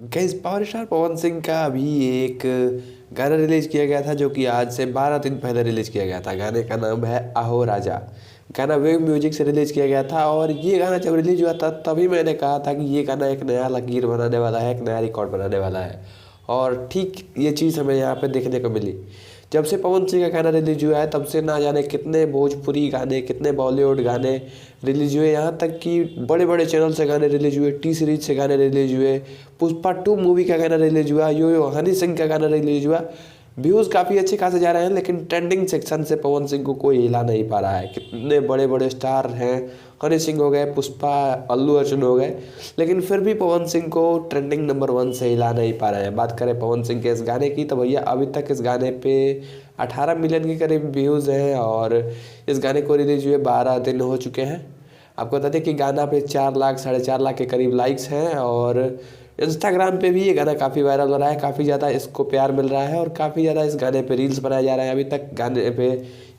Guys power star Pawan Singh का अभी एक गाना रिलीज किया गया था जो कि आज से 12 दिन पहले रिलीज किया गया था। गाने का नाम है आहो राजा। गाना वेव म्यूजिक से रिलीज किया गया था और ये गाना जब रिलीज हुआ था तभी मैंने कहा था कि ये गाना एक नया लकीर बनाने वाला है, एक नया रिकॉर्ड बनाने वाला है। और ठीक ये चीज़ हमें यहाँ पे देखने को मिली। जब से पवन सिंह का गाना रिलीज हुआ है तब से ना जाने कितने भोजपुरी गाने, कितने बॉलीवुड गाने रिलीज हुए, यहाँ तक कि बड़े बड़े चैनल से गाने रिलीज हुए, टी सीरीज से गाने रिलीज हुए, पुष्पा 2 मूवी का गाना रिलीज हुआ, यो यो हनी सिंह का गाना रिलीज हुआ। व्यूज़ काफ़ी अच्छे खासे जा रहे हैं लेकिन ट्रेंडिंग सेक्शन से पवन सिंह को कोई हिला नहीं पा रहा है। कितने बड़े बड़े स्टार हैं, हनी सिंह हो गए, पुष्पा, अल्लू अर्जुन हो गए, लेकिन फिर भी पवन सिंह को ट्रेंडिंग नंबर 1 से हिला नहीं पा रहे हैं। बात करें पवन सिंह के इस गाने की तो भैया अभी तक इस गाने पे 18 मिलियन के करीब व्यूज़ हैं और इस गाने को रिलीज हुए 12 दिन हो चुके हैं। आपको बता दें कि गाना पे 4 लाख 4.5 लाख के करीब लाइक्स हैं और इंस्टाग्राम पे भी ये गाना काफ़ी वायरल हो रहा है, काफ़ी ज़्यादा इसको प्यार मिल रहा है और काफ़ी ज़्यादा इस गाने पे रील्स बनाए जा रहे हैं। अभी तक गाने पे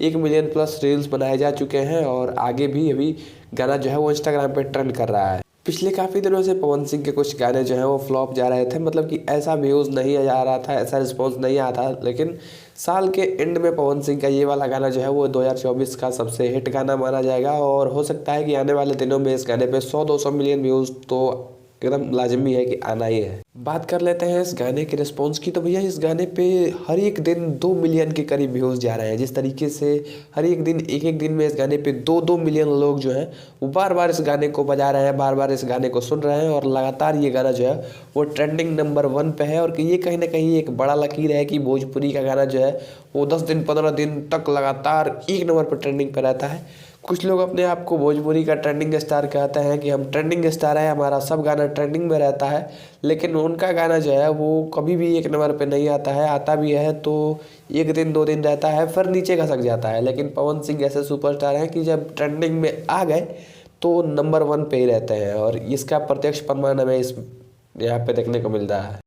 1 मिलियन प्लस रील्स बनाए जा चुके हैं और आगे भी अभी गाना जो है वो इंस्टाग्राम पे ट्रेंड कर रहा है। पिछले काफ़ी दिनों से पवन सिंह के कुछ गाने जो हैं वो फ्लॉप जा रहे थे, मतलब कि ऐसा व्यूज़ नहीं आ रहा था, ऐसा रिस्पॉन्स नहीं आता। लेकिन साल के एंड में पवन सिंह का ये वाला गाना जो है वो 2024 का सबसे हिट गाना माना जाएगा और हो सकता है कि आने वाले दिनों में इस गाने पे 100-200 मिलियन व्यूज़ तो एकदम लाजमी है कि आना ही है। बात कर लेते हैं इस गाने के रिस्पॉन्स की तो भैया इस गाने पे हर एक दिन 2 मिलियन के करीब व्यूज़ जा रहे हैं। जिस तरीके से हर एक दिन एक दिन में इस गाने पे 2-2 मिलियन लोग जो हैं वो बार बार इस गाने को बजा रहे हैं, बार बार इस गाने को सुन रहे हैं और लगातार ये गाना जो है वो ट्रेंडिंग नंबर 1 पे है। और ये कहीं ना कहीं एक बड़ा लकीर है कि भोजपुरी का गाना जो है वो 10 दिन 15 दिन तक लगातार 1 नंबर पर ट्रेंडिंग पर रहता है। कुछ लोग अपने आप को भोजपुरी का ट्रेंडिंग स्टार कहते हैं कि हम ट्रेंडिंग स्टार हैं, हमारा सब गाना ट्रेंडिंग में रहता है, लेकिन उनका गाना जो है वो कभी भी 1 नंबर पे नहीं आता है। आता भी है तो 1 दिन 2 दिन रहता है फिर नीचे खसक जाता है। लेकिन पवन सिंह ऐसे सुपरस्टार हैं कि जब ट्रेंडिंग में आ गए तो नंबर 1 पे ही रहते हैं और इसका प्रत्यक्ष प्रमाण हमें इस यहाँ पे देखने को मिलता है।